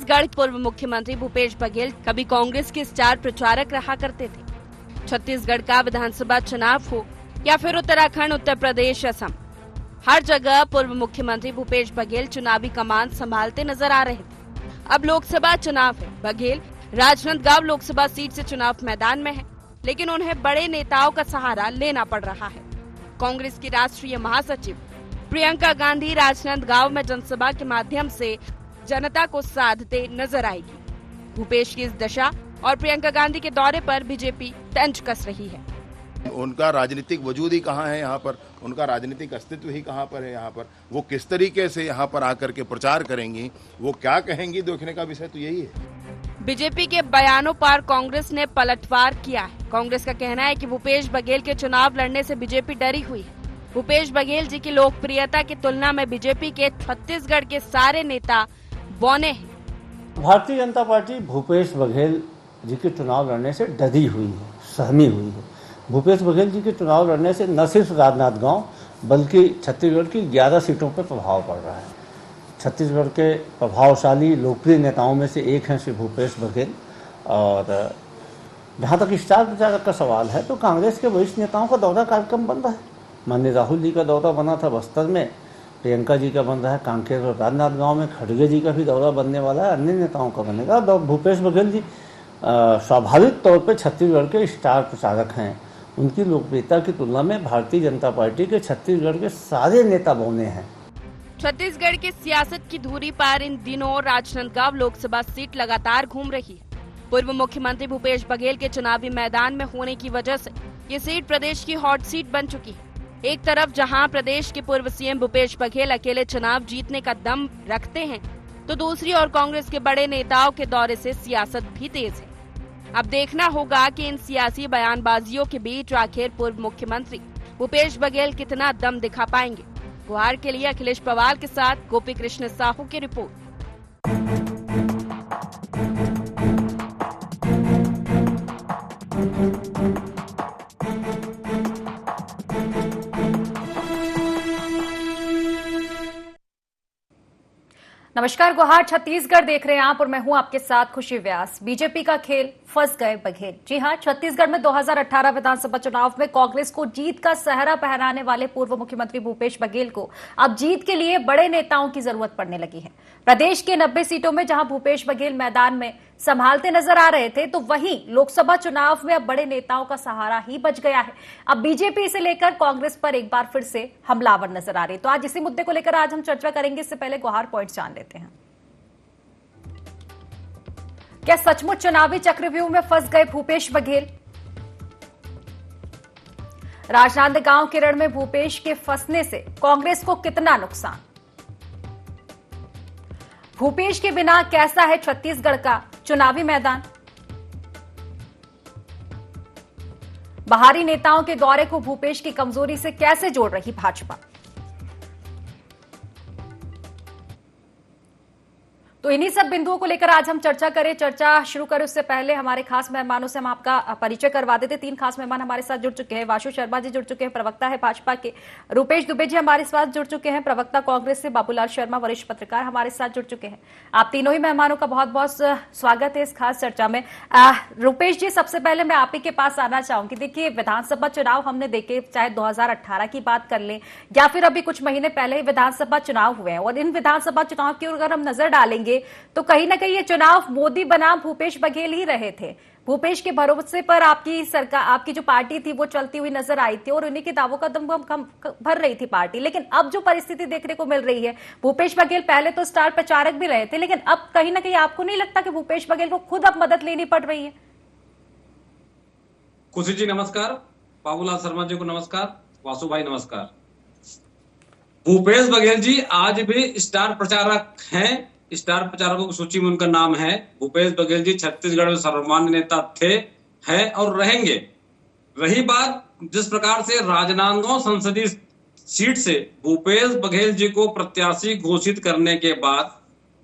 छत्तीसगढ़ पूर्व मुख्यमंत्री भूपेश बघेल कभी कांग्रेस के स्टार प्रचारक रहा करते थे। छत्तीसगढ़ का विधानसभा चुनाव हो या फिर उत्तराखंड, उत्तर प्रदेश, असम, हर जगह पूर्व मुख्यमंत्री भूपेश बघेल चुनावी कमान संभालते नजर आ रहे थे। अब लोकसभा चुनाव है। बघेल राजनांदगांव लोकसभा सीट से चुनाव मैदान में है, लेकिन उन्हें बड़े नेताओं का सहारा लेना पड़ रहा है। कांग्रेस की राष्ट्रीय महासचिव प्रियंका गांधी राजनांदगांव में जनसभा के माध्यम से जनता को साधते नजर आएगी। भूपेश की इस दशा और प्रियंका गांधी के दौरे पर बीजेपी तंज कस रही है। उनका राजनीतिक वजूद ही कहाँ है यहाँ पर, उनका राजनीतिक अस्तित्व ही कहाँ पर है यहाँ पर, वो किस तरीके से यहाँ पर आकर के प्रचार करेंगी, वो क्या कहेंगी, देखने का विषय तो यही है। बीजेपी के बयानों पर कांग्रेस ने पलटवार किया है। कांग्रेस का कहना है कि भूपेश बघेल के चुनाव लड़ने से बीजेपी डरी हुई है। भूपेश बघेल जी की लोकप्रियता की तुलना में बीजेपी के छत्तीसगढ़ के सारे नेता बौने हैं। भारतीय जनता पार्टी भूपेश बघेल जी के चुनाव लड़ने से डरी हुई है, सहमी हुई है। भूपेश बघेल जी के चुनाव लड़ने से न सिर्फ राजनांदगांव बल्कि छत्तीसगढ़ की 11 सीटों पर प्रभाव पड़ रहा है। छत्तीसगढ़ के प्रभावशाली लोकप्रिय नेताओं में से एक हैं श्री भूपेश बघेल। और जहाँ तक स्टार प्रचारक का सवाल है तो कांग्रेस के वरिष्ठ नेताओं का दौरा कार्यक्रम बन रहा है। माननीय राहुल जी का दौरा बना था बस्तर में, प्रियंका जी का बन रहा है कांकेर और राजनांदगांव में, खड़गे जी का भी दौरा बनने वाला है, अन्य नेताओं का बनेगा। भूपेश बघेल जी स्वाभाविक तौर पर छत्तीसगढ़ के स्टार प्रचारक हैं। उनकी लोकप्रियता की तुलना में भारतीय जनता पार्टी के छत्तीसगढ़ के सारे नेता बौने हैं। छत्तीसगढ़ की सियासत की धुरी पर इन दिनों राजनांदगांव लोकसभा सीट लगातार घूम रही है। पूर्व मुख्यमंत्री भूपेश बघेल के चुनावी मैदान में होने की वजह से ये सीट प्रदेश की हॉट सीट बन चुकी है। एक तरफ जहां प्रदेश के पूर्व सीएम भूपेश बघेल अकेले चुनाव जीतने का दम रखते हैं, तो दूसरी ओर कांग्रेस के बड़े नेताओं के दौरे से सियासत भी तेज है। अब देखना होगा कि इन सियासी बयानबाजियों के बीच आखिर पूर्व मुख्यमंत्री भूपेश बघेल कितना दम दिखा पाएंगे। गुहार के लिए अखिलेश पवार के साथ गोपी कृष्ण साहू की रिपोर्ट। नमस्कार, गुहार छत्तीसगढ़ देख रहे हैं आप और मैं हूं आपके साथ खुशी व्यास। बीजेपी का खेल फंस गए बघेल। जी हां, छत्तीसगढ़ में 2018 विधानसभा चुनाव में कांग्रेस को जीत का सहरा पहनाने वाले पूर्व मुख्यमंत्री भूपेश बघेल को अब जीत के लिए बड़े नेताओं की जरूरत पड़ने लगी है। प्रदेश के 90 सीटों में जहां भूपेश बघेल मैदान में संभालते नजर आ रहे थे, तो वहीं लोकसभा चुनाव में अब बड़े नेताओं का सहारा ही बच गया है। अब बीजेपी से लेकर कांग्रेस पर एक बार फिर से हमलावर नजर आ रही है। तो आज इसी मुद्दे को लेकर आज हम चर्चा करेंगे। इससे पहले गुहार पॉइंट जान लेते हैं। क्या सचमुच चुनावी चक्रव्यूह में फंस गए भूपेश बघेल? राजनांदगांव के रण में भूपेश के फंसने से कांग्रेस को कितना नुकसान? भूपेश के बिना कैसा है छत्तीसगढ़ का चुनावी मैदान? बाहरी नेताओं के दौरे को भूपेश की कमजोरी से कैसे जोड़ रही भाजपा? तो इन्हीं सब बिंदुओं को लेकर आज हम चर्चा करें। चर्चा शुरू करें उससे पहले हमारे खास मेहमानों से हम आपका परिचय करवा देते। 3 खास मेहमान हमारे साथ जुड़ चुके हैं। वाशु शर्मा जी जुड़ चुके हैं, प्रवक्ता है भाजपा के। रूपेश दुबे जी हमारे साथ जुड़ चुके हैं, प्रवक्ता कांग्रेस से। बाबूलाल शर्मा वरिष्ठ पत्रकार हमारे साथ जुड़ चुके हैं। आप तीनों ही मेहमानों का बहुत बहुत स्वागत है इस खास चर्चा में। रूपेश जी, सबसे पहले मैं आप ही के पास आना चाहूंगी। देखिए, विधानसभा चुनाव हमने देखे, चाहे 2018 की बात कर लें या फिर अभी कुछ महीने पहले ही विधानसभा चुनाव हुए हैं, और इन विधानसभा चुनाव की ओर अगर हम नजर डालेंगे तो कहीं ना कहीं ये चुनाव मोदी बनाम भूपेश बघेल ही रहे थे। भूपेश के भरोसे पर आपकी सरकार, आपकी जो पार्टी थी वो चलती हुई नजर आई थी और उन्हीं के दावों का दम भर रही थी पार्टी। लेकिन अब जो परिस्थिति देखने को मिल रही है, भूपेश बघेल पहले तो स्टार प्रचारक भी रहे थे, लेकिन अब कहीं ना कहीं आपको नहीं लगता कि भूपेश बघेल को खुद अब मदद लेनी पड़ रही है? खुशी जी नमस्कार, बाबूलाल शर्मा जी को नमस्कार, वासु भाई नमस्कार। भूपेश बघेल जी आज भी स्टार प्रचारक हैं। स्टार प्रचारकों की सूची में उनका नाम है। भूपेश बघेल जी छत्तीसगढ़ में सर्वमान्य नेता थे, हैं और रहेंगे। रही बात जिस प्रकार से राजनांदगांव संसदीय सीट से भूपेश बघेल जी को प्रत्याशी घोषित करने के बाद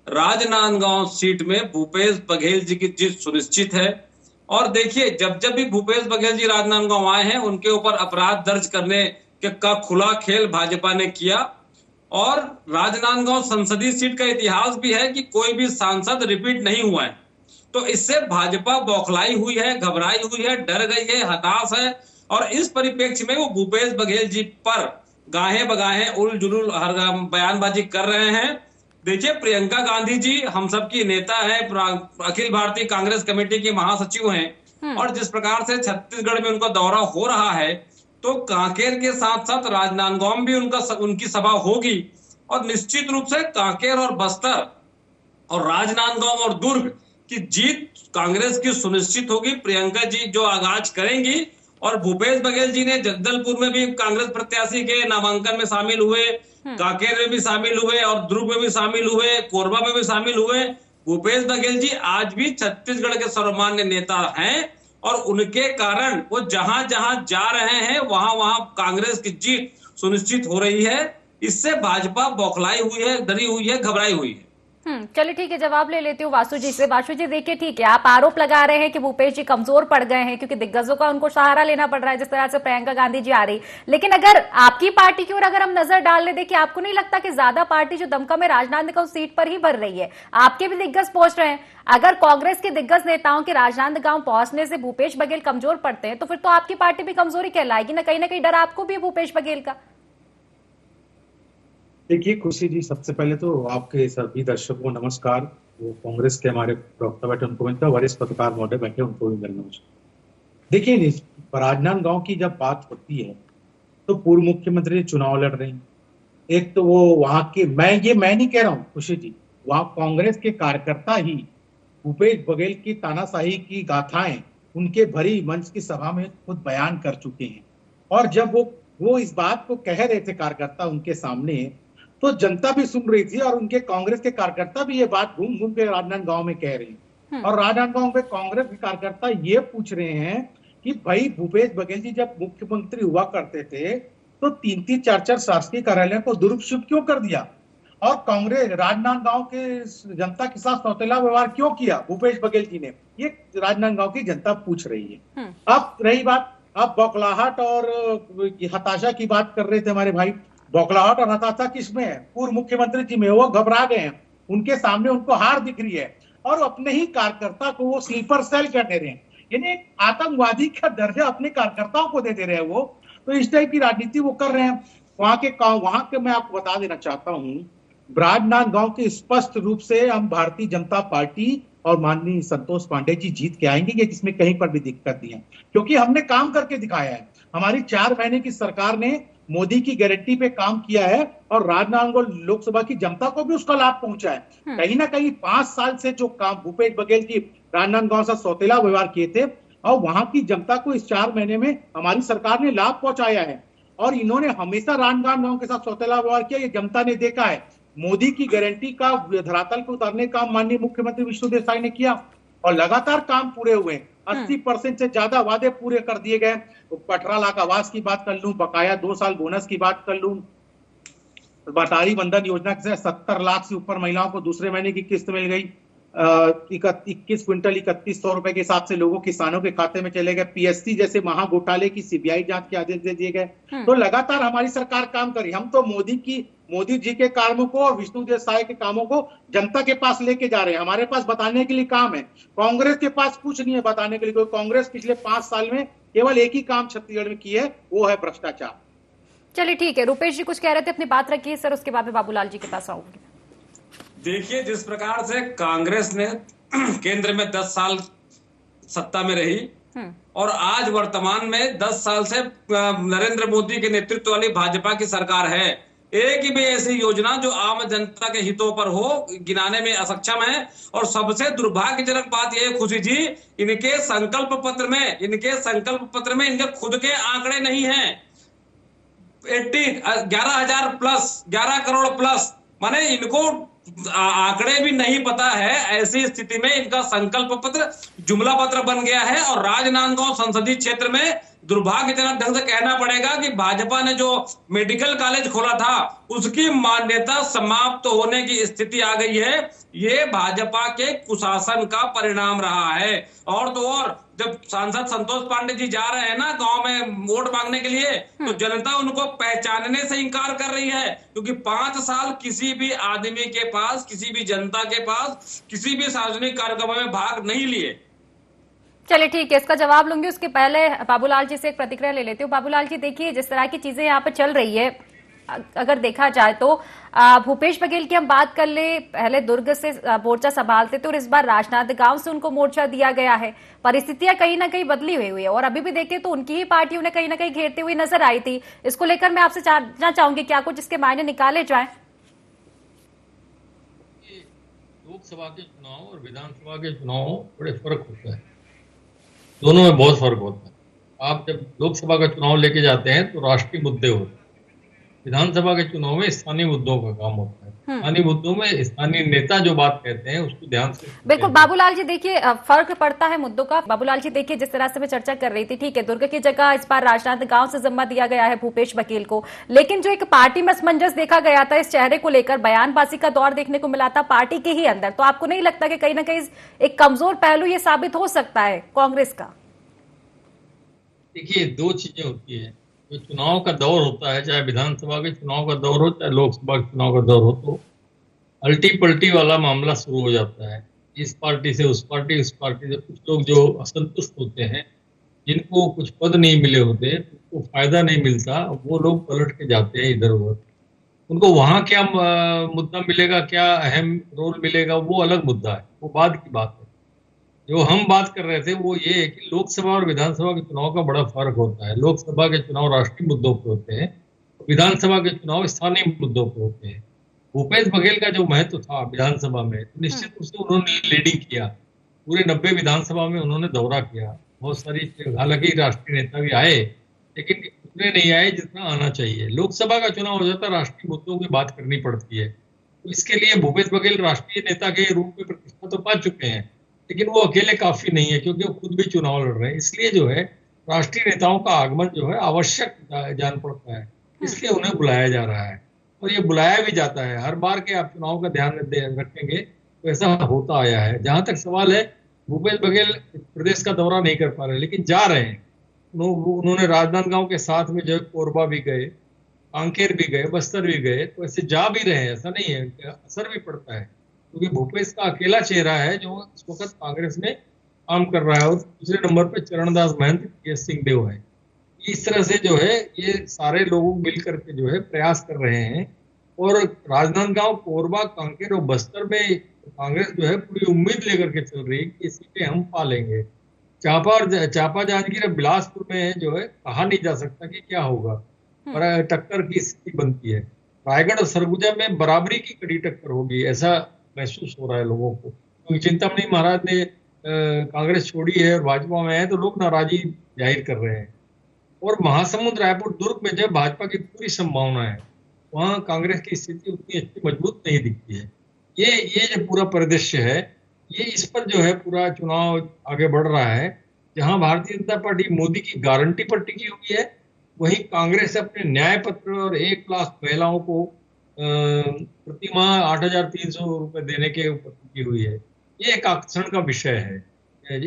राजनांदगांव सीट में भूपेश बघेल जी की जीत सुनिश्चित है। और देखिए, जब जब भी भूपेश बघेल जी राजनांदगांव आए हैं, उनके ऊपर अपराध दर्ज करने का खुला खेल भाजपा ने किया। और राजनांदगांव संसदीय सीट का इतिहास भी है कि कोई भी सांसद रिपीट नहीं हुआ है। तो इससे भाजपा बौखलाई हुई है, घबराई हुई है, डर गई है, हताश है, और इस परिप्रेक्ष्य में वो भूपेश बघेल जी पर गाहें बगाहें उल जुलूल हर बयानबाजी कर रहे हैं। देखिए, प्रियंका गांधी जी हम सबकी नेता है, अखिल भारतीय कांग्रेस कमेटी की महासचिव हैं, और जिस प्रकार से छत्तीसगढ़ में उनका दौरा हो रहा है, तो कांकेर के साथ साथ राजनांदगांव भी उनकी सभा होगी, और निश्चित रूप से कांकेर और बस्तर और राजनांदगांव और दुर्ग की जीत कांग्रेस की सुनिश्चित होगी। प्रियंका जी जो आगाज करेंगी, और भूपेश बघेल जी ने जगदलपुर में भी कांग्रेस प्रत्याशी के नामांकन में शामिल हुए, कांकेर में भी शामिल हुए, और दुर्ग में भी शामिल हुए, कोरबा में भी शामिल हुए। भूपेश बघेल जी आज भी छत्तीसगढ़ के सर्वमान्य नेता हैं, और उनके कारण वो जहां जहां जा रहे हैं वहां वहां कांग्रेस की जीत सुनिश्चित हो रही है। इससे भाजपा बौखलाई हुई है, डरी हुई है, घबराई हुई है। चलिए ठीक है, जवाब ले लेती हूँ वासु जी से। वासु जी देखिए, ठीक है, आप आरोप लगा रहे हैं कि भूपेश जी कमजोर पड़ गए हैं क्योंकि दिग्गजों का उनको सहारा लेना पड़ रहा है, जिस तरह से प्रियंका गांधी जी आ रही। लेकिन अगर आपकी पार्टी की ओर अगर हम नजर डाल ले, देखिए आपको नहीं लगता कि ज्यादा पार्टी जो दमकम है राजनांदगांव सीट पर ही भर रही है? आपके भी दिग्गज पहुंच रहे हैं। अगर कांग्रेस के दिग्गज नेताओं के राजनांदगांव पहुंचने से भूपेश बघेल कमजोर पड़ते हैं, तो फिर तो आपकी पार्टी भी कमजोरी कहलाएगी ना कहीं डर आपको भी भूपेश बघेल का। देखिए खुशी जी, सबसे पहले तो आपके सभी दर्शकों को नमस्कार। वो कांग्रेस के हमारे प्रवक्ता बैठे उनको मिलता है, वरिष्ठ पत्रकार महोदय बैठे उनको भी मिलना चाहिए। देखिए, राजनांदगांव की जब बात होती है तो पूर्व मुख्यमंत्री चुनाव लड़ रही, एक तो वो वहां के, मैं नहीं कह रहा हूँ खुशी जी, वहां कांग्रेस के कार्यकर्ता ही भूपेश बघेल की तानाशाही की गाथाएं उनके भरी मंच की सभा में खुद बयान कर चुके हैं। और जब वो इस बात को कह रहे थे कार्यकर्ता उनके सामने, तो जनता भी सुन रही थी, और उनके कांग्रेस के कार्यकर्ता भी ये बात घूम घूम के राजनांदगांव में कह रहे हैं। और राजनांदगांव में कांग्रेस के कार्यकर्ता ये पूछ रहे हैं कि भाई भूपेश बघेल जी जब मुख्यमंत्री हुआ करते थे तो 3-3, 4-4 शासकीय कार्यालयों को दुरुपयोग क्यों कर दिया, और कांग्रेस राजनांदगांव के जनता के साथ सौतेला व्यवहार क्यों किया भूपेश बघेल जी ने, ये राजनांदगांव की जनता पूछ रही है। अब रही बात, अब बौखलाहट और हताशा की बात कर रहे थे हमारे भाई। बौखलाहट और हताशा किसमें है? पूर्व मुख्यमंत्री जी में। वो घबरा गए हैं, उनके सामने उनको हार दिख रही है, और अपने ही कार्यकर्ता को वो स्लीपर सेल कर दे रहे हैं, यानी आतंकवादी का दर्जा अपने कार्यकर्ताओं को दे रहे हैं वो। तो इस टाइप की राजनीति वो कर रहे हैं। वहां के मैं आपको बता देना चाहता हूँ, राजनांदगांव के स्पष्ट रूप से हम भारतीय जनता पार्टी और माननीय संतोष पांडे जी जीत के आएंगे, ये जिसमें कहीं पर भी दिक्कत नहीं है, क्योंकि हमने काम करके दिखाया है। हमारी 4 महीने की सरकार ने मोदी की गारंटी पे काम किया है, और राजनांदगांव लोकसभा की जनता को भी उसका लाभ पहुंचा है। कहीं ना कहीं 5 साल से जो काम भूपेश बघेल जी राजनांदगांव से सौतेला व्यवहार किए थे, और वहां की जनता को इस 4 महीने में हमारी सरकार ने लाभ पहुंचाया है। और इन्होंने हमेशा राजनांदगांव के साथ सौतेला व्यवहार किया, ये जनता ने देखा है। मोदी की गारंटी का धरातल पर उतारने का माननीय मुख्यमंत्री विष्णुदेव साय ने किया, और लगातार काम पूरे हुए। 80% से ज्यादा वादे पूरे कर दिए गए। 18 लाख आवास की बात कर लूं, बकाया 2 साल बोनस की बात कर लूं, बटारी बंधन योजना से 70 लाख से ऊपर महिलाओं को दूसरे महीने की किस्त मिल गई। 21 क्विंटल 3100 रुपए के हिसाब से लोगों किसानों के खाते में चले गए। पीएससी जैसे महाघोटाले की सीबीआई जांच के आदेश दे दिए गए। तो लगातार हमारी सरकार काम करी। हम तो मोदी जी के कामों को और विष्णुदेव साय के कामों को जनता के पास लेके जा रहे हैं। हमारे पास बताने के लिए काम है, कांग्रेस के पास कुछ नहीं है बताने के लिए। कांग्रेस पिछले 5 साल में केवल एक ही काम छत्तीसगढ़ में की है, वो है भ्रष्टाचार। चलिए ठीक है, रुपेश जी कुछ कह रहे थे, अपनी बात रखिए सर, उसके बाद में बाबूलाल जी के पास आऊंगी। देखिए, जिस प्रकार से कांग्रेस ने केंद्र में 10 साल सत्ता में रही, और आज वर्तमान में 10 साल से नरेंद्र मोदी के नेतृत्व वाली भाजपा की सरकार है, एक ही भी ऐसी योजना जो आम जनता के हितों पर हो गिनाने में असक्षम है। और सबसे दुर्भाग्यजनक बात यह है खुशी जी, इनके संकल्प पत्र में इनके खुद के आंकड़े नहीं है। 11,000 प्लस, 11 करोड़ प्लस, माने इनको आंकड़े भी नहीं पता है। ऐसी स्थिति में इनका संकल्प पत्र जुमला पत्र बन गया है। और राजनांदगांव संसदीय क्षेत्र में दुर्भाग्यजनक ढंग से कहना पड़ेगा कि भाजपा ने जो मेडिकल कॉलेज खोला था उसकी मान्यता समाप्त होने की स्थिति आ गई है। ये भाजपा के कुशासन का परिणाम रहा है। और तो और जब सांसद संतोष पांडे जी जा रहे हैं ना गांव में वोट मांगने के लिए, तो जनता उनको पहचानने से इनकार कर रही है, क्योंकि 5 साल किसी भी आदमी के पास, किसी भी जनता के पास किसी भी सार्वजनिक कार्यक्रमों में भाग नहीं लिए। चलिए ठीक है, इसका जवाब लूंगी, उसके पहले बाबूलाल जी से एक प्रतिक्रिया ले लेती हूँ। बाबूलाल जी, देखिए जिस तरह की चीजें यहाँ पर चल रही है, अगर देखा जाए तो भूपेश बघेल की हम बात कर ले, पहले दुर्ग से मोर्चा संभालते थे और इस बार राजनांदगांव से उनको मोर्चा दिया गया है। परिस्थितियां कहीं ना कहीं बदली हुई है और अभी भी देखें तो उनकी ही पार्टी उन्हें कहीं ना कहीं घेरती हुई नजर आई थी। इसको लेकर मैं आपसे जानना चाहूंगी क्या कुछ इसके मायने निकाले जाए। लोकसभा के चुनाव और विधानसभा के चुनाव बड़े फर्क होता है, दोनों में बहुत फर्क होता है। आप जब लोकसभा का चुनाव लेके जाते हैं तो राष्ट्रीय मुद्दे होते हैं, विधानसभा के चुनाव में स्थानीय मुद्दों का काम होता है। स्थानीय मुद्दों में स्थानीय नेता जो बात कहते हैं उसको ध्यान से, बिल्कुल बाबूलाल जी, देखिए फर्क पड़ता है मुद्दों का। बाबूलाल जी देखिए, जिस तरह से मैं चर्चा कर रही थी, ठीक है दुर्ग की जगह इस बार राजनांदगांव से जिम्मा दिया गया है भूपेश बघेल को, लेकिन जो एक पार्टी में असमंजस देखा गया था, इस चेहरे को लेकर बयानबाजी का दौर देखने को मिला था पार्टी के ही अंदर, तो आपको नहीं लगता कि कहीं ना कहीं एक कमजोर पहलू ये साबित हो सकता है कांग्रेस का? देखिए, दो चीजें होती है, जो चुनाव का दौर होता है, चाहे विधानसभा के चुनाव का दौर हो चाहे लोकसभा के चुनाव का दौर हो, तो अल्टी पल्टी वाला मामला शुरू हो जाता है। इस पार्टी से उस पार्टी, उस पार्टी से कुछ लोग जो असंतुष्ट होते हैं, जिनको कुछ पद नहीं मिले होते, उनको फायदा नहीं मिलता, वो लोग पलट के जाते हैं इधर उधर। उनको वहां क्या मुद्दा मिलेगा, क्या अहम रोल मिलेगा, वो अलग मुद्दा है, वो बाद की बात है। जो हम बात कर रहे थे वो ये है कि लोकसभा और विधानसभा के चुनाव का बड़ा फर्क होता है। लोकसभा के चुनाव राष्ट्रीय मुद्दों पर होते हैं, विधानसभा के चुनाव स्थानीय मुद्दों पर होते हैं। भूपेश बघेल का जो महत्व था विधानसभा में, तो निश्चित रूप से उन्होंने लीडिंग किया, पूरे 90 विधानसभा में उन्होंने दौरा किया। बहुत सारी, हालांकि राष्ट्रीय नेता भी आए, लेकिन उतने नहीं आए जितना आना चाहिए। लोकसभा का चुनाव हो जाता है, राष्ट्रीय मुद्दों की बात करनी पड़ती है, तो इसके लिए भूपेश बघेल राष्ट्रीय नेता के रूप में प्रतिष्ठा तो पा चुके हैं, लेकिन वो अकेले काफी नहीं है, क्योंकि वो खुद भी चुनाव लड़ रहे हैं। इसलिए जो है राष्ट्रीय नेताओं का आगमन जो है आवश्यक जान पड़ता है, इसलिए उन्हें बुलाया जा रहा है और ये बुलाया भी जाता है। हर बार के आप चुनाव का ध्यान रखेंगे तो ऐसा होता आया है। जहां तक सवाल है, भूपेश बघेल प्रदेश का दौरा नहीं कर पा रहे, लेकिन जा रहे हैं। उन्होंने राजनांदगांव के साथ में जो है कोरबा भी गए, कांकेर भी गए, बस्तर भी गए, तो ऐसे जा भी रहे हैं, ऐसा नहीं है, असर भी पड़ता है, क्योंकि भूपेश का अकेला चेहरा है जो इस वक्त कांग्रेस में काम कर रहा है। और दूसरे नंबर पे चरणदास महंत, टीएस सिंहदेव है। इस तरह से जो है ये सारे लोग मिलकर के जो है प्रयास कर रहे हैं। और राजनांदगांव, कोरबा, कांकेर और बस्तर में कांग्रेस जो है पूरी उम्मीद लेकर के चल रही है कि सीटें हम पा लेंगे। चांपा जांजगीर, बिलासपुर में जो है कहा नहीं जा सकता कि क्या होगा, पर टक्कर की स्थिति बनती है। रायगढ़ और सरगुजा में बराबरी की कड़ी टक्कर होगी, ऐसा महसूस हो रहा है लोगों को, क्योंकि चिंतामणि महाराज ने कांग्रेस छोड़ी है और भाजपा में है, तो लोग नाराजगी जाहिर कर रहे हैं। और महासमुंद, रायपुर, दुर्ग में जब भाजपा की पूरी संभावना है, वहां कांग्रेस की स्थिति उतनी अच्छी मजबूत नहीं दिखती है। ये जो पूरा परिदृश्य है, ये इस पर जो है पूरा चुनाव आगे बढ़ रहा है। जहां भारतीय जनता पार्टी मोदी की गारंटी पर टिकी हुई है, वहीं कांग्रेस अपने न्याय पत्र और 1 लाख महिलाओं को प्रति माह 8,300 रुपए देने के ऊपर टिकी हुई है। ये एक आकर्षण का विषय है,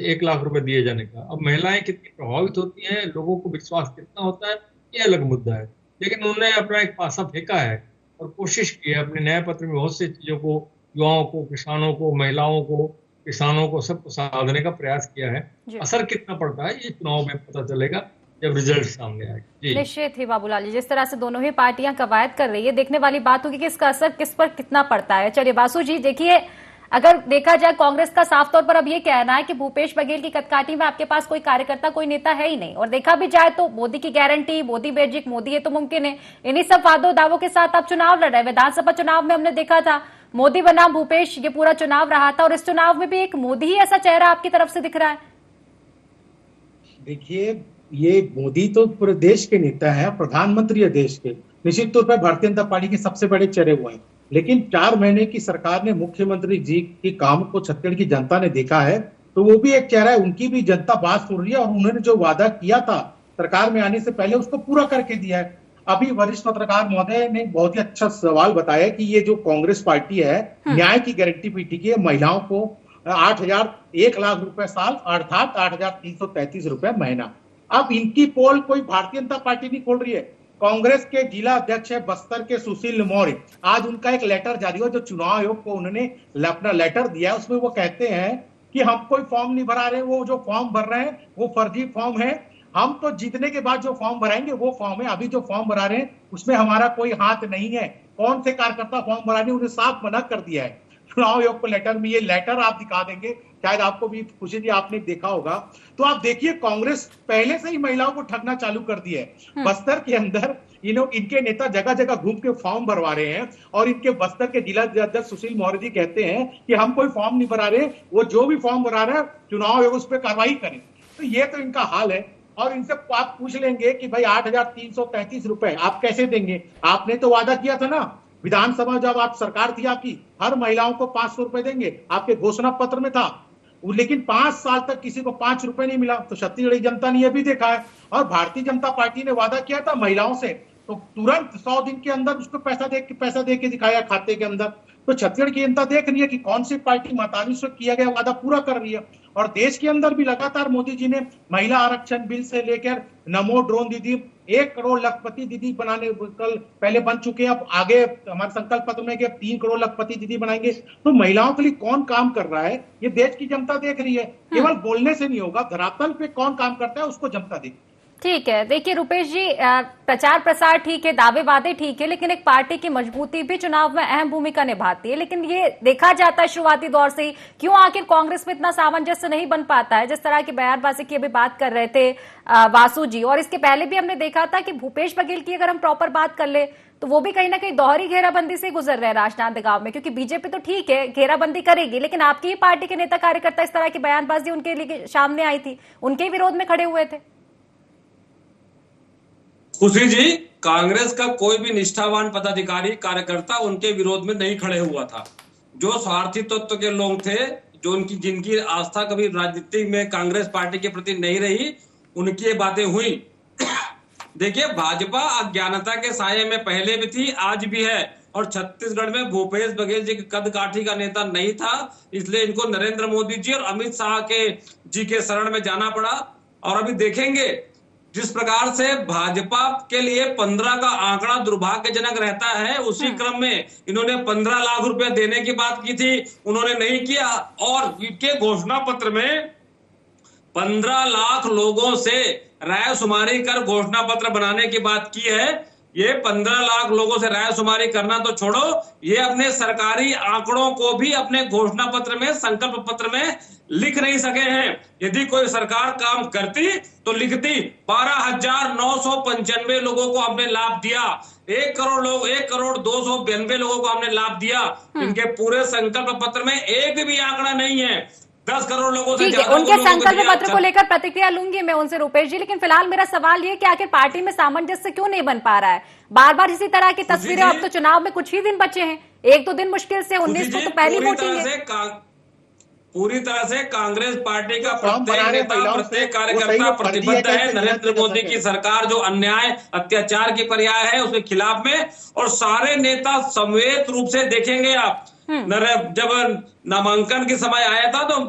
1 लाख रुपए दिए जाने का। अब महिलाएं कितनी प्रभावित होती हैं, लोगों को विश्वास कितना होता है, ये अलग मुद्दा है। लेकिन उन्होंने अपना एक पासा फेंका है और कोशिश की है अपने न्याय पत्र में बहुत सी चीजों को, युवाओं को, किसानों को, महिलाओं को, किसानों को, सबको साधने का प्रयास किया है। असर कितना पड़ता है ये चुनाव में पता चलेगा जब रिजल्ट सामने आएगा। निश्चित ही बाबूलाल जी, जिस तरह से दोनों ही पार्टियां कवायद कर रही है, देखने वाली बात होगी कि इसका असर किस पर कितना पड़ता है। चलिए बासु जी, देखिए अगर देखा जाए कांग्रेस का साफ तौर पर अब ये कहना है कि भूपेश बघेल की कदकाठी में आपके पास कोई कार्यकर्ता, कोई नेता है ही नहीं, और देखा भी जाए तो मोदी की गारंटी, मोदी बेजिक, मोदी ये तो मुमकिन है। इन्हीं सब वादों दावों के साथ आप चुनाव लड़ रहे हैं। विधानसभा चुनाव में हमने देखा था मोदी बनाम भूपेश, ये पूरा चुनाव रहा था, और इस चुनाव में भी एक मोदी ही ऐसा चेहरा आपकी तरफ से दिख रहा है। देखिए, ये मोदी तो पूरे देश के नेता है, प्रधानमंत्री है देश के, निश्चित तौर पर भारतीय जनता पार्टी के सबसे बड़े चेहरे हुए हैं। लेकिन 4 महीने की सरकार ने मुख्यमंत्री जी के काम को छत्तीसगढ़ की जनता ने देखा है, तो वो भी एक चेहरा है, उनकी भी जनता बात सुन रही है और उन्होंने जो वादा किया था सरकार में आने से पहले उसको पूरा करके दिया है। अभी वरिष्ठ पत्रकार महोदय ने बहुत ही अच्छा सवाल बताया कि ये जो कांग्रेस पार्टी है न्याय की गारंटी पे टिकी है, महिलाओं को 1 लाख रुपए साल, अर्थात 8,333 रुपए महीना। अब इनकी पोल कोई भारतीय जनता पार्टी नहीं खोल रही है, कांग्रेस के जिला अध्यक्ष है बस्तर के सुशील मौर्य, आज उनका एक लेटर जारी हुआ जो चुनाव आयोग को उन्होंने अपना लेटर दिया, उसमें वो कहते हैं कि हम कोई फॉर्म नहीं भरा रहे, वो जो फॉर्म भर रहे हैं वो फर्जी फॉर्म है, हम तो जीतने के बाद जो फॉर्म भराएंगे वो फॉर्म है, अभी जो फॉर्म भरा रहे हैं उसमें हमारा कोई हाथ नहीं है। कौन से कार्यकर्ता फॉर्म भराने, उन्हें साफ मना कर दिया है चुनाव आयोग को लेटर में। ये लेटर आप दिखा देंगे, शायद आपको भी खुशी जी आपने देखा होगा। तो आप देखिए कांग्रेस पहले से ही महिलाओं को ठगना चालू कर दिया है। बस्तर के अंदर इनके नेता जगह जगह घूम के फॉर्म भरवा रहे हैं और इनके बस्तर के जिला अध्यक्ष सुशील मौर्य जी कहते हैं कि हम कोई फॉर्म नहीं भरा रहे, वो जो भी फॉर्म भरा रहे हैं चुनाव आयोग उस पर कार्रवाई करें। तो ये तो इनका हाल है। और इनसे आप पूछ लेंगे कि भाई 8,333 रुपए आप कैसे देंगे, आपने तो वादा किया था ना विधानसभा जब आप सरकार थी आपकी, हर महिलाओं को 500 रुपए देंगे, आपके घोषणा पत्र में था, लेकिन 5 साल तक किसी को 5 रुपए नहीं मिला। तो छत्तीसगढ़ की जनता ने यह भी देखा है। और भारतीय जनता पार्टी ने वादा किया था महिलाओं से, तो तुरंत 100 दिन के अंदर उसको पैसा दे के दिखाया खाते के अंदर। तो छत्तीसगढ़ की जनता देख रही है कि कौन सी पार्टी 48 से किया गया वादा पूरा कर रही है। और देश के अंदर भी लगातार मोदी जी ने महिला आरक्षण बिल से लेकर नमो ड्रोन दीदी, 1 करोड़ लखपति दीदी बनाने कल पहले बन चुके हैं, अब आगे हमारे संकल्प पत्र में कि अब 3 करोड़ लखपति दीदी बनाएंगे। तो महिलाओं के लिए कौन काम कर रहा है ये देश की जनता देख रही है। केवल बोलने से नहीं होगा, धरातल पे कौन काम करता है उसको जनता देख। ठीक है, देखिए रुपेश जी, प्रचार प्रसार ठीक है, दावे वादे ठीक है, लेकिन एक पार्टी की मजबूती भी चुनाव में अहम भूमिका निभाती है। लेकिन ये देखा जाता है शुरुआती दौर से ही, क्यों आखिर कांग्रेस में इतना सामंजस्य नहीं बन पाता है। जिस तरह की बयानबाजी की अभी बात कर रहे थे वासु जी, और इसके पहले भी हमने देखा था कि भूपेश बघेल की अगर हम प्रॉपर बात कर ले तो वो भी कहीं ना कहीं दोहरी घेराबंदी से गुजर रहे हैं राजनांदगांव में, क्योंकि बीजेपी तो ठीक है घेराबंदी करेगी, लेकिन आपकी ही पार्टी के नेता कार्यकर्ता इस तरह की बयानबाजी उनके लिए सामने आई थी, उनके विरोध में खड़े हुए थे। खुशी जी, कांग्रेस का कोई भी निष्ठावान पदाधिकारी कार्यकर्ता उनके विरोध में नहीं खड़े हुआ था। जो स्वार्थी तत्व के लोग थे, जो जिनकी आस्था कभी राजनीति में कांग्रेस पार्टी के प्रति नहीं रही, उनकी ये बातें हुई। देखिए, भाजपा अज्ञानता के साये में पहले भी थी, आज भी है, और छत्तीसगढ़ में भूपेश बघेल जी के कद काठी का नेता नहीं था, इसलिए इनको नरेंद्र मोदी जी और अमित शाह के शरण में जाना पड़ा। और अभी देखेंगे जिस प्रकार से भाजपा के लिए 15 का आंकड़ा दुर्भाग्यजनक रहता है, उसी क्रम में इन्होंने 15 लाख रुपए देने की बात की थी, उन्होंने नहीं किया। और इनके घोषणा पत्र में 15 लाख लोगों से राय शुमारी कर घोषणा पत्र बनाने की बात की है। ये 15 लाख लोगों से राय शुमारी करना तो छोड़ो, ये अपने सरकारी आंकड़ों को भी अपने घोषणा पत्र में, संकल्प पत्र में लिख नहीं सके हैं। यदि कोई सरकार काम करती तो लिखती 12,995 लोगों को हमने लाभ दिया, 1 करोड़ 292 लोगों को हमने लाभ दिया। इनके पूरे संकल्प पत्र में एक भी आंकड़ा नहीं है। 10 करोड़ लोगों से ज्यादा उनके संकल्प पत्र को लेकर प्रतिक्रिया लूंगी मैं उनसे रुपेश जी, लेकिन फिलहाल मेरा सवाल ये कि आखिर पार्टी में सामंजस्य क्यों नहीं बन पा रहा है। बार बार इसी तरह की तस्वीरें, अब तो चुनाव में कुछ ही दिन बचे हैं, 1-2 दिन मुश्किल से, 19 को तो पहली वोटिंग है। पूरी तरह से कांग्रेस पार्टी का प्रत्येक नेता, प्रत्येक कार्यकर्ता प्रतिबद्ध है नरेंद्र मोदी की सरकार जो अन्याय अत्याचार की पर्याय है उसके खिलाफ में। और सारे नेता समवेत रूप से देखेंगे आप, जब नामांकन के समय आया था तो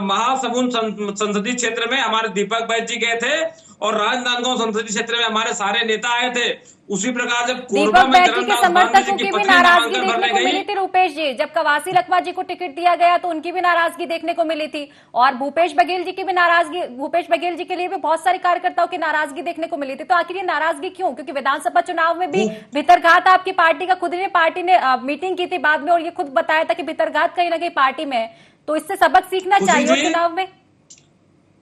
महासमुंद संसदीय क्षेत्र में हमारे दीपक भाई जी गए थे और राजनांदगांव संसदीय क्षेत्र में हमारे सारे नेता आए थे। उसी प्रकार जब दीपक बैठी के समर्थकों की भी नाराजगी देखने को मिली थी रुपेश जी, जब कवासी लखमा जी को टिकट दिया गया तो उनकी भी नाराजगी देखने को मिली थी, और भूपेश बघेल जी की भी नाराजगी, भूपेश बघेल जी के लिए भी बहुत सारे कार्यकर्ताओं की नाराजगी देखने को मिली थी। तो आखिर ये नाराजगी क्यों? क्योंकि विधानसभा चुनाव में भी भितरघात आपकी पार्टी का, खुद ने पार्टी ने मीटिंग की थी बाद में और ये खुद बताया था कि भितरघात कहीं ना कहीं पार्टी में, तो इससे सबक सीखना चाहिए चुनाव में।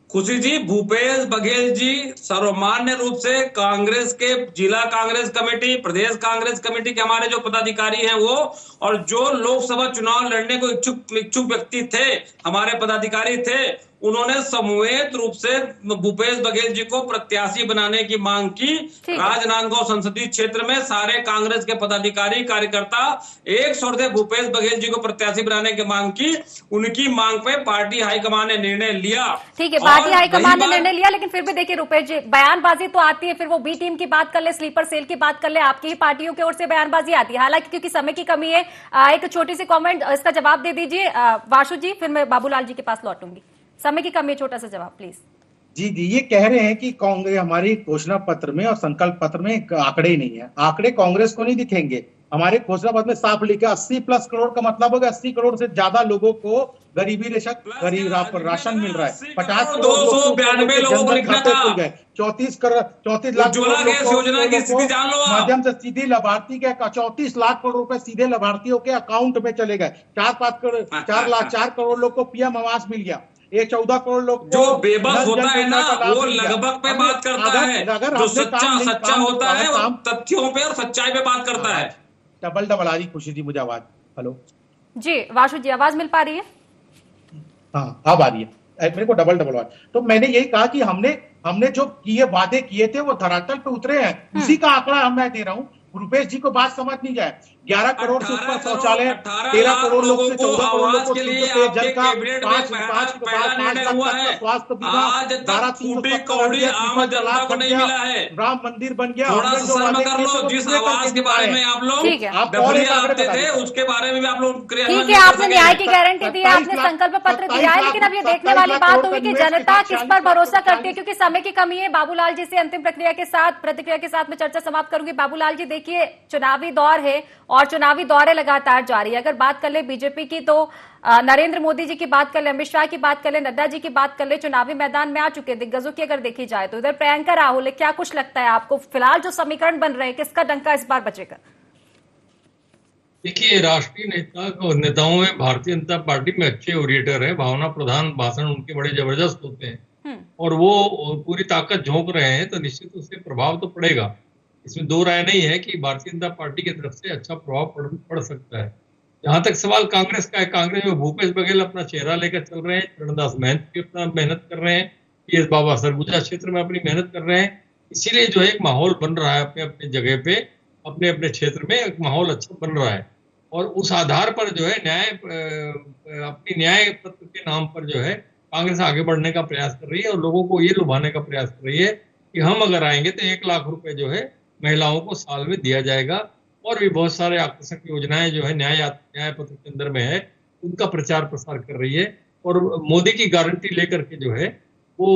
खुशी जी, भूपेश बघेल जी सर्वमान्य रूप से कांग्रेस के जिला कांग्रेस कमेटी, प्रदेश कांग्रेस कमेटी के हमारे जो पदाधिकारी हैं वो, और जो लोकसभा चुनाव लड़ने को इच्छुक व्यक्ति थे, हमारे पदाधिकारी थे, उन्होंने समूहित रूप से भूपेश बघेल जी को प्रत्याशी बनाने की मांग की। राजनांदगांव संसदीय क्षेत्र में सारे कांग्रेस के पदाधिकारी कार्यकर्ता एक स्वर से भूपेश बघेल जी को प्रत्याशी बनाने की मांग की। उनकी मांग पे पार्टी हाईकमान ने निर्णय लिया। ठीक है, पार्टी हाईकमान ने निर्णय लिया, लेकिन फिर भी देखिए रुपेश जी, बयानबाजी तो आती है, फिर वो बी टीम की बात कर ले, स्लीपर सेल की बात कर ले, आपकी ही पार्टियों की ओर से बयानबाजी आती है। हालांकि क्योंकि समय की कमी है, एक छोटी सी कमेंट, इसका जवाब दे दीजिए वासु जी, फिर मैं बाबूलाल जी के पास लौटूंगी। समय की कमी है, छोटा सा जवाब प्लीज। जी, ये कह रहे हैं कि कांग्रेस हमारी घोषणा पत्र में और संकल्प पत्र में आंकड़े ही नहीं है। आंकड़े कांग्रेस को नहीं दिखेंगे। हमारे घोषणा पत्र में साफ लिखा 80+ करोड़ का मतलब होगा 80 करोड़ से ज्यादा लोगों को गरीबी रेशा राशन मिल रहा है। 50 करोड़ 292 लोगों को लिखना था। 34 लाख योजना की स्थिति जान लो। माध्यम से सीधे लाभार्थी के 34 लाख करोड़ रुपए सीधे लाभार्थियों के अकाउंट में चले गए। 4 करोड़ लोग को पीएम आवास मिल गया। ये 14 करोड़ लोग जो बेबस होता है ना, वो लगभग पे बात करता है। जो सच्चा होता है वो तथ्यों पे और सच्चाई पे बात करता है। डबल आ रही खुशी जी मुझे आवाज। हेलो जी वासु जी, आवाज मिल पा रही है? हाँ, अब आ रही है। मेरे को डबल आवाज। तो मैंने यही कहा कि हमने जो वादे किए थे वो धरातल पे उतरे हैं। उसी का आंकड़ा मैं दे रहा हूँ। रुपेश जी को बात समझ नहीं जाए। 11 करोड़ से ऊपर शौचालय, 13 करोड़ लोग से 14 करोड़ लोग को जल का 5 स्वास्थ्य विभाग, 12 राम मंदिर बन गया। थोड़ा सा शर्म कर लो। जिस आवास के बारे में आप लोग डबलियाते थे, उसके बारे में भी आप लोग ठीक है, आपने न्याय की गारंटी दी है, आपने संकल्प पत्र दिया है, लेकिन अब ये देखने वाली बात होगी कि जनता किस पर भरोसा करती है, क्योंकि समय की कमी है। बाबूलाल जी से अंतिम प्रतिक्रिया के साथ मैं चर्चा समाप्त करूंगी। बाबूलाल जी, देखिए चुनावी दौर है और चुनावी दौरे लगातार जारी है। अगर बात कर ले बीजेपी की तो नरेंद्र मोदी जी की बात कर ले, अमित शाह की बात कर ले, नड्डा जी की बात कर ले, चुनावी मैदान में आ चुके दिग्गजों की अगर देखी जाए तो इधर प्रियंका राहुल है। क्या कुछ लगता है आपको, फिलहाल जो समीकरण बन रहे हैं, किसका डंका इस बार बचेगा? देखिए, राष्ट्रीय नेताओं में भारतीय जनता पार्टी में अच्छे ओरिएटर है। भावना प्रधान भाषण उनके बड़े जबरदस्त होते हैं और वो पूरी ताकत झोंक रहे हैं, तो निश्चित उससे प्रभाव तो पड़ेगा। इसमें दो राय नहीं है कि भारतीय जनता पार्टी की तरफ से अच्छा प्रभाव पड़ सकता है। जहां तक सवाल कांग्रेस का है, कांग्रेस में भूपेश बघेल अपना चेहरा लेकर चल रहे हैं, चरणदास महंत भी अपना मेहनत कर रहे हैं, PS बाबा सरगुजा क्षेत्र में अपनी मेहनत कर रहे हैं। इसीलिए जो है एक माहौल बन रहा है अपने अपने जगह पे, अपने अपने क्षेत्र में एक माहौल अच्छा बन रहा है। और उस आधार पर जो है अपनी न्याय पत्र के नाम पर जो है कांग्रेस आगे बढ़ने का प्रयास कर रही है और लोगों को ये लुभाने का प्रयास कर रही है कि हम अगर आएंगे तो 1 लाख रुपए जो है महिलाओं को साल में दिया जाएगा। और भी बहुत सारे आकर्षक योजनाएं जो है न्याय पत्र के अंदर में है, उनका प्रचार प्रसार कर रही है। और मोदी की गारंटी लेकर के जो है वो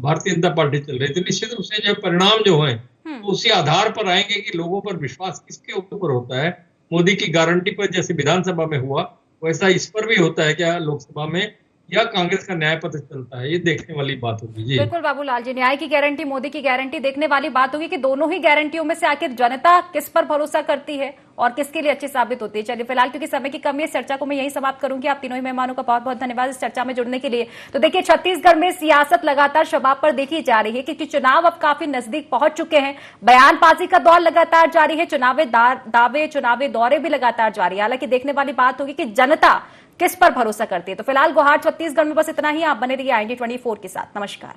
भारतीय जनता पार्टी चल रही है। तो निश्चित रूप से जो परिणाम जो है तो उसी आधार पर आएंगे कि लोगों पर विश्वास किसके ऊपर होता है। मोदी की गारंटी पर जैसे विधानसभा में हुआ, वैसा इस पर भी होता है क्या लोकसभा में, या कांग्रेस का न्याय पत्र चलता है, ये देखने वाली बात होगी। जी बिल्कुल बाबूलाल जी, न्याय की गारंटी, मोदी की गारंटी देखने वाली बात होगी कि दोनों ही गारंटियों में से आखिर जनता किस पर भरोसा करती है और किसके लिए अच्छी साबित होती है। चलिए फिलहाल क्योंकि समय की कमी है, इस चर्चा को मैं यही समाप्त करूंगी। आप तीनों ही मेहमानों का बहुत बहुत धन्यवाद इस चर्चा में जुड़ने के लिए। तो देखिए, छत्तीसगढ़ में सियासत लगातार शबाब पर देखी जा रही है क्योंकि चुनाव अब काफी नजदीक पहुंच चुके हैं। बयानबाजी का दौर लगातार जारी है, चुनावी दावे, चुनावी दौरे भी लगातार जारी है। हालांकि देखने वाली बात होगी कि जनता किस पर भरोसा करती है। तो फिलहाल गुहार छत्तीसगढ़ में बस इतना ही। आप बने रहिए IND 24 के साथ। नमस्कार।